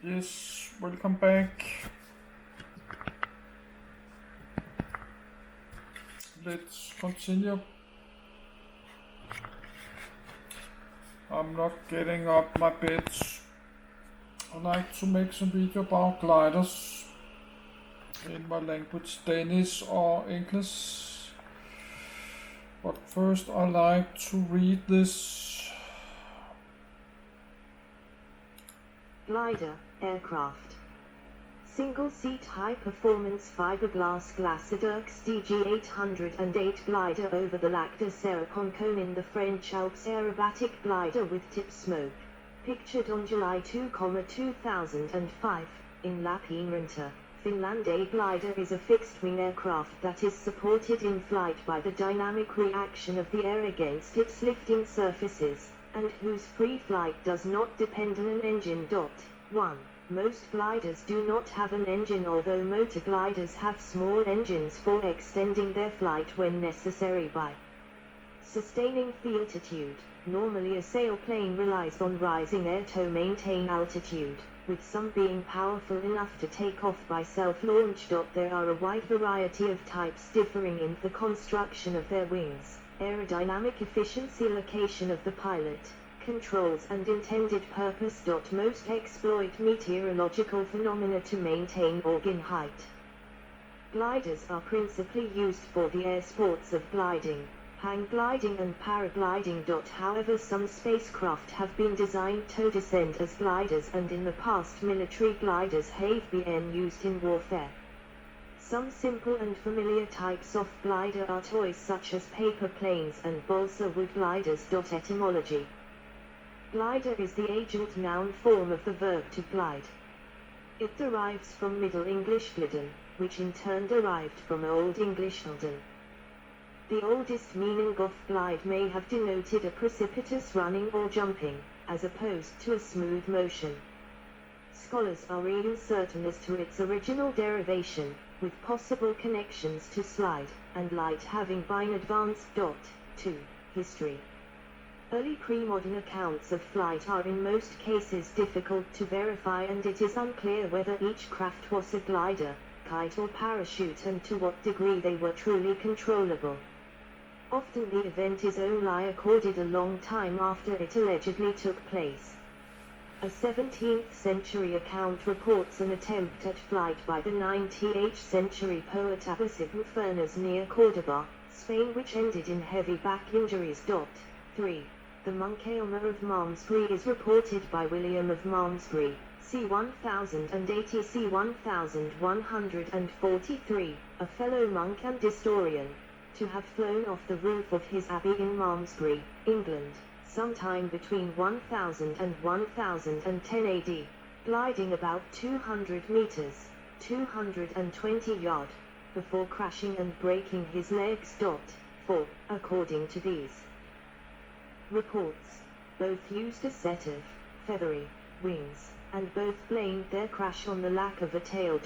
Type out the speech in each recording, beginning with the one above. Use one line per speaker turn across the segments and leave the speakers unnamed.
Yes, welcome back. Let's continue. I'm not getting up my bed. I like to make some video about gliders in my language, Danish or English. But first I like to read this.
Glider, aircraft. Single-seat high-performance fiberglass Glacédox DG808 glider over the Lac de Serre-Concon in the French Alps aerobatic glider with tip smoke. Pictured on July 2, 2005, in Lappeenranta, Finland. A glider is a fixed-wing aircraft that is supported in flight by the dynamic reaction of the air against its lifting surfaces, and whose free flight does not depend on an engine. 1. Most gliders do not have an engine, although motor gliders have small engines for extending their flight when necessary by sustaining the altitude. Normally a sailplane relies on rising air to maintain altitude, with some being powerful enough to take off by self-launch. There are a wide variety of types differing in the construction of their wings, aerodynamic efficiency, location of the pilot, controls and intended purpose. Most exploit meteorological phenomena to maintain organ height. Gliders are principally used for the air sports of gliding, hang gliding and paragliding. However, some spacecraft have been designed to descend as gliders, and in the past military gliders have been used in warfare. Some simple and familiar types of glider are toys such as paper planes and balsa wood gliders. Etymology. Glider is the agent noun form of the verb to glide. It derives from Middle English gliden, which in turn derived from Old English gliden. The oldest meaning of glide may have denoted a precipitous running or jumping, as opposed to a smooth motion. Scholars are uncertain as to its original derivation, with possible connections to slide and light having been advanced. 2. History. Early pre-modern accounts of flight are in most cases difficult to verify, and it is unclear whether each craft was a glider, kite or parachute, and to what degree they were truly controllable. Often the event is only recorded a long time after it allegedly took place. A 17th century account reports an attempt at flight by the 19th century poet Abbas ibn Firnas near Córdoba, Spain, which ended in heavy back injuries. 3. The Monkeyoma of Malmesbury is reported by William of Malmesbury, c. 1080 c. 1143, a fellow monk and historian, to have flown off the roof of his abbey in Malmesbury, England, sometime between 1000 and 1010 AD, gliding about 200 meters, 220 yards, before crashing and breaking his legs. 4. According to these reports, both used a set of feathery wings, and both blamed their crash on the lack of a tail.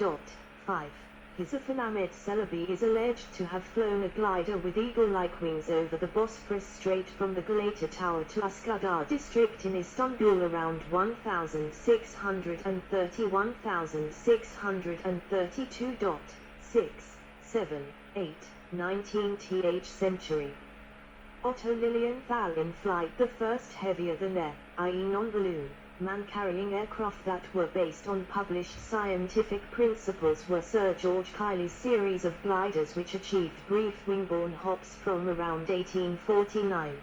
5. Hizafan Ahmet Celebi is alleged to have flown a glider with eagle-like wings over the Bosphorus Strait from the Galata Tower to Üsküdar district in Istanbul around 1632. 6, 7, 8, 19th century. Otto Lilienthal in flight, the first heavier than air, i.e. non-balloon, man-carrying aircraft that were based on published scientific principles were Sir George Cayley's series of gliders, which achieved brief wingborne hops from around 1849.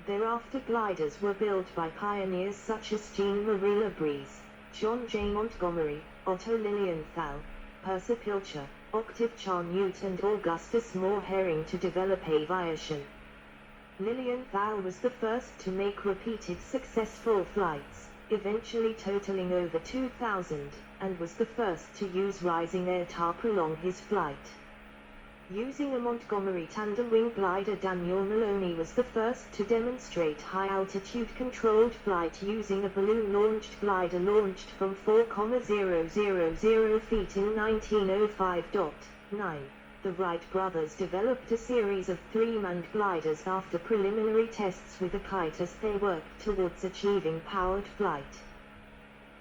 Thereafter gliders were built by pioneers such as Jean-Marie Lebris, John J. Montgomery, Otto Lilienthal, Percy Pilcher, Octave Charnute and Augustus Moore Herring to develop aviation. Lilienthal was the first to make repeated successful flights, eventually totaling over 2,000, and was the first to use rising air to prolong his flight. Using a Montgomery tandem-wing glider, Daniel Maloney was the first to demonstrate high-altitude controlled flight using a balloon-launched glider launched from 4,000 feet in 1905. 9. The Wright brothers developed a series of three-manned gliders after preliminary tests with a kite as they worked towards achieving powered flight.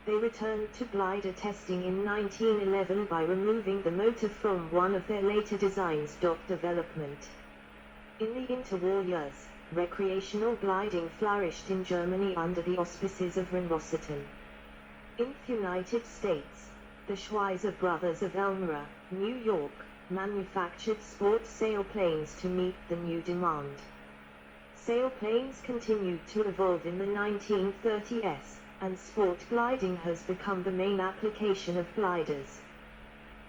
They returned to glider testing in 1911 by removing the motor from one of their later designs. Development. In the interwar years, recreational gliding flourished in Germany under the auspices of Rosatown. In the United States, the Schweizer brothers of Elmira, New York, manufactured sport sailplanes to meet the new demand. Sailplanes continued to evolve in the 1930s, and sport gliding has become the main application of gliders.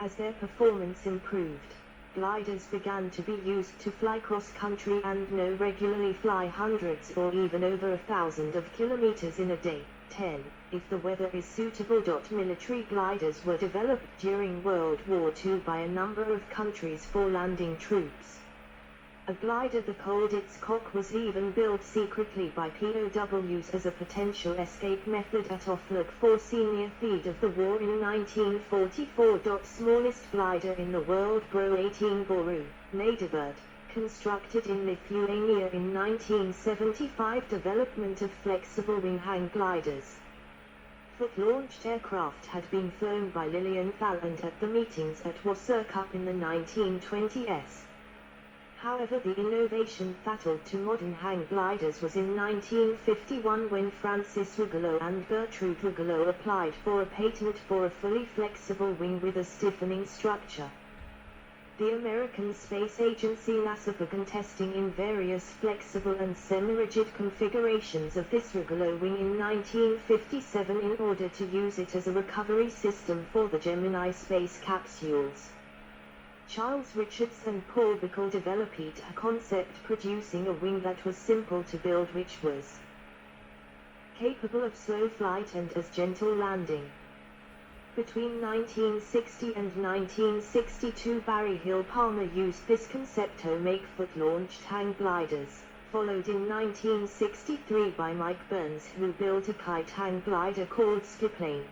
As their performance improved, gliders began to be used to fly cross-country and now regularly fly hundreds or even over 1,000 of kilometers in a day. 10. If the weather is suitable. Military gliders were developed during World War II by a number of countries for landing troops. A glider called its cock was even built secretly by POWs as a potential escape method at Oflag 4C near feed of the war in 1944. Smallest glider in the world Bro 18 Boru, Ladybird, constructed in Lithuania in 1975. Development of flexible wing hang gliders. Foot-launched aircraft had been flown by Lilian Thaland at the meetings at Wasser Cup in the 1920s. However, the innovation fatal to modern hang gliders was in 1951 when Francis Rugelow and Gertrude Rugelow applied for a patent for a fully flexible wing with a stiffening structure. The American Space Agency NASA began testing in various flexible and semi-rigid configurations of this Rugelow wing in 1957 in order to use it as a recovery system for the Gemini space capsules. Charles Richards and Paul Bickle developed a concept producing a wing that was simple to build, which was capable of slow flight and as gentle landing. Between 1960 and 1962, Barry Hill Palmer used this concept to make foot-launched hang gliders, followed in 1963 by Mike Burns, who built a kite hang glider called Skiplane.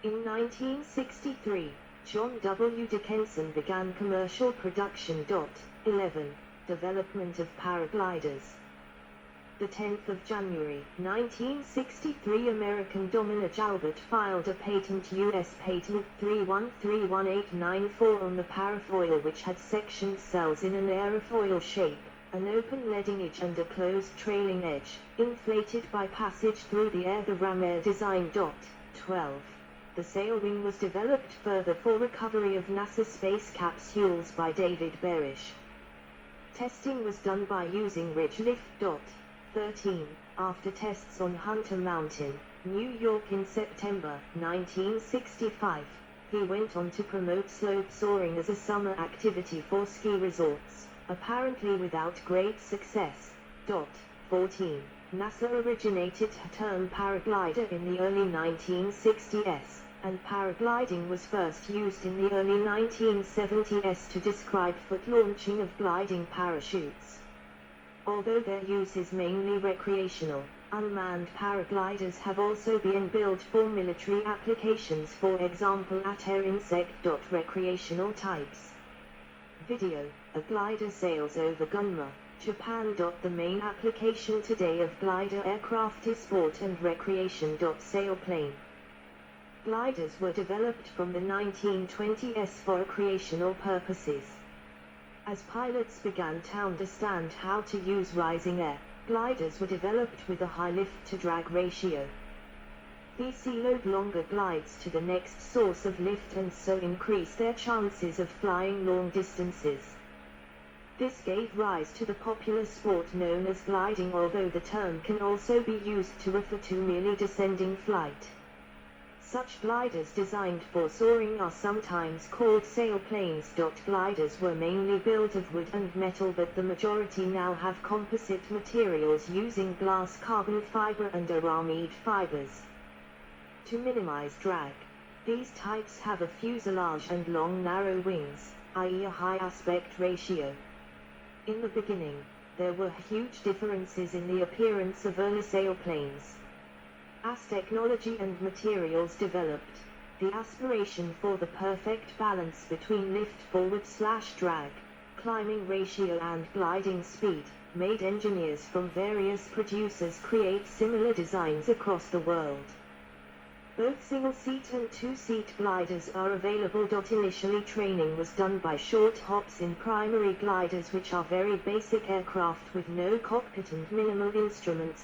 In 1963, John W. Dickinson began commercial production. 11. Development of paragliders. The 10th of January, 1963, American Domina Jalbert filed a patent, U.S. Patent 3131894, on the parafoil, which had sectioned cells in an aerofoil shape, an open leading edge and a closed trailing edge, inflated by passage through the air. The ram air design. 12. The sail wing was developed further for recovery of NASA space capsules by David Berish. Testing was done by using Ridge Lift. 13. After tests on Hunter Mountain, New York in September 1965, he went on to promote slope soaring as a summer activity for ski resorts, apparently without great success. 14. NASA originated the term paraglider in the early 1960s, and paragliding was first used in the early 1970s to describe foot launching of gliding parachutes. Although their use is mainly recreational, unmanned paragliders have also been built for military applications, for example at air insect. Recreational types. Video. A glider sails over Gunma, Japan. The main application today of glider aircraft is sport and recreation. Sailplane. Gliders were developed from the 1920s for recreational purposes. As pilots began to understand how to use rising air, gliders were developed with a high lift-to-drag ratio. These load longer glides to the next source of lift and so increase their chances of flying long distances. This gave rise to the popular sport known as gliding, although the term can also be used to refer to merely descending flight. Such gliders designed for soaring are sometimes called sailplanes. Gliders were mainly built of wood and metal, but the majority now have composite materials using glass, carbon fiber and aramid fibers. To minimize drag, these types have a fuselage and long narrow wings, i.e. a high aspect ratio. In the beginning, there were huge differences in the appearance of early sailplanes. As technology and materials developed, the aspiration for the perfect balance between lift forward/drag, climbing ratio and gliding speed, made engineers from various producers create similar designs across the world. Both single-seat and two-seat gliders are available. Initially training was done by short hops in primary gliders, which are very basic aircraft with no cockpit and minimal instruments.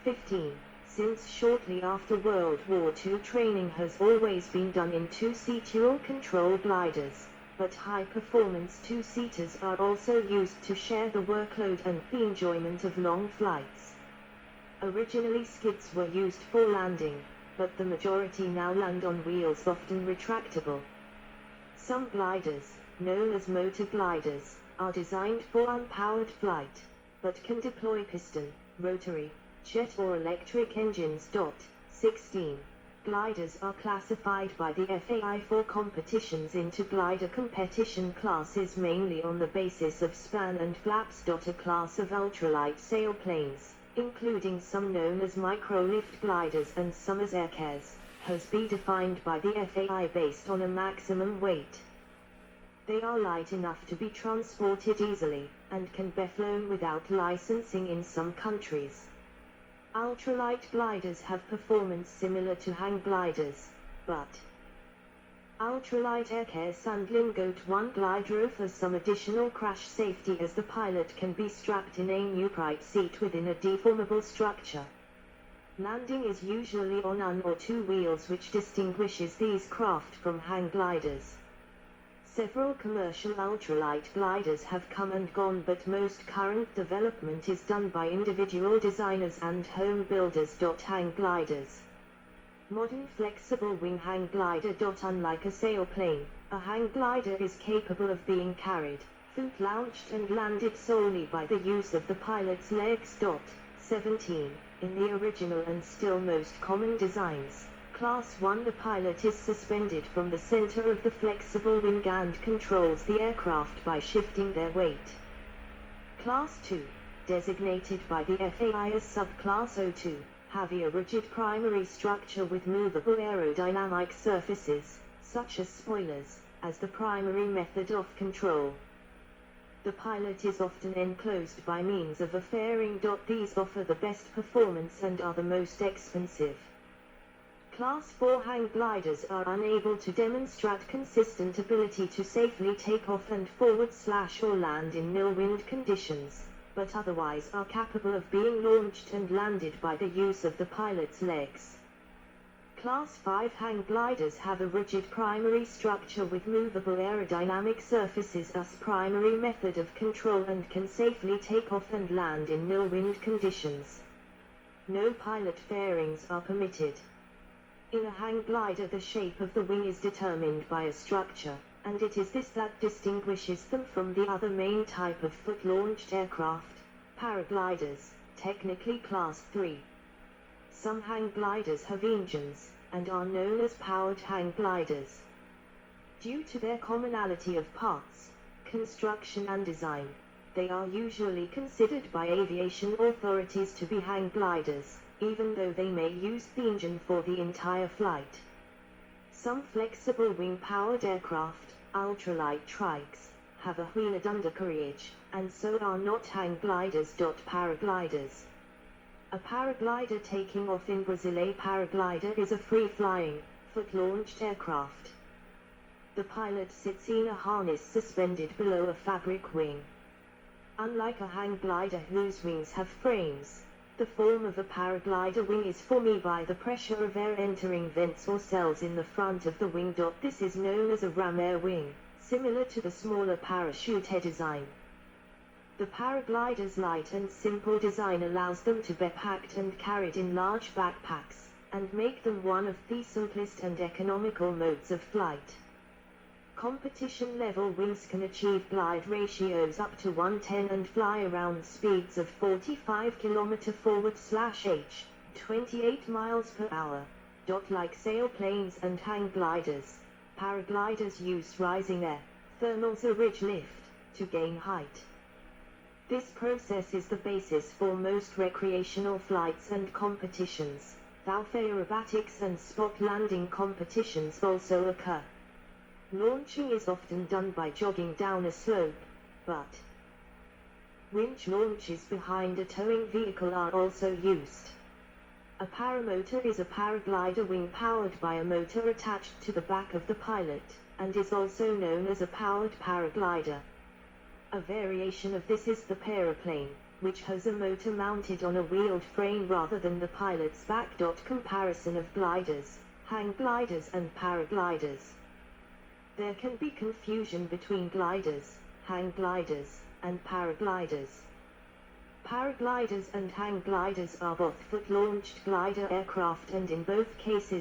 15. Since shortly after World War II, training has always been done in two-seat dual-control gliders, but high-performance two-seaters are also used to share the workload and the enjoyment of long flights. Originally skids were used for landing, but the majority now land on wheels, often retractable. Some gliders, known as motor gliders, are designed for unpowered flight, but can deploy piston, rotary, jet or electric engines. 16. Gliders are classified by the FAI for competitions into glider competition classes mainly on the basis of span and flaps. A class of ultralight sailplanes, including some known as microlift gliders and some as aircars, has been defined by the FAI based on a maximum weight. They are light enough to be transported easily, and can be flown without licensing in some countries. Ultralight gliders have performance similar to hang gliders, but ultralight aircars and Lingoat 1 glider offers some additional crash safety, as the pilot can be strapped in a upright seat within a deformable structure. Landing is usually on one or two wheels, which distinguishes these craft from hang gliders. Several commercial ultralight gliders have come and gone, but most current development is done by individual designers and home builders. Hang gliders. Modern flexible wing hang glider. Unlike a sailplane, a hang glider is capable of being carried, foot-launched and landed solely by the use of the pilot's legs. 17. In the original and still most common designs, Class 1, the pilot is suspended from the center of the flexible wing and controls the aircraft by shifting their weight. Class 2, designated by the FAI as Subclass 02, have a rigid primary structure with movable aerodynamic surfaces, such as spoilers, as the primary method of control. The pilot is often enclosed by means of a fairing. These offer the best performance and are the most expensive. Class 4 hang gliders are unable to demonstrate consistent ability to safely take off and forward/or land in nil wind conditions, but otherwise are capable of being launched and landed by the use of the pilot's legs. Class 5 hang gliders have a rigid primary structure with movable aerodynamic surfaces as primary method of control and can safely take off and land in nil wind conditions. No pilot fairings are permitted. In a hang glider, the shape of the wing is determined by a structure, and it is this that distinguishes them from the other main type of foot-launched aircraft, paragliders, technically Class 3. Some hang gliders have engines, and are known as powered hang gliders. Due to their commonality of parts, construction and design, they are usually considered by aviation authorities to be hang gliders, even though they may use the engine for the entire flight. Some flexible wing-powered aircraft, ultralight trikes, have a wheeled undercarriage, and so are not hang gliders. Paragliders. A paraglider taking off in Brazil. A paraglider is a free-flying, foot-launched aircraft. The pilot sits in a harness suspended below a fabric wing. Unlike a hang glider whose wings have frames, the form of a paraglider wing is formed by the pressure of air entering vents or cells in the front of the wing. This is known as a ram air wing, similar to the smaller parachute air design. The paraglider's light and simple design allows them to be packed and carried in large backpacks, and make them one of the simplest and economical modes of flight. Competition level wings can achieve glide ratios up to 1:10 and fly around speeds of 45 km/h, 28 miles per hour. Like sailplanes and hang gliders, paragliders use rising air, thermals or ridge lift, to gain height. This process is the basis for most recreational flights and competitions, though aerobatics and spot landing competitions also occur. Launching is often done by jogging down a slope, but winch launches behind a towing vehicle are also used. A paramotor is a paraglider wing powered by a motor attached to the back of the pilot, and is also known as a powered paraglider. A variation of this is the paraplane, which has a motor mounted on a wheeled frame rather than the pilot's back. Comparison of gliders, hang gliders and paragliders. There can be confusion between gliders, hang gliders, and paragliders. Paragliders and hang gliders are both foot-launched glider aircraft, and in both cases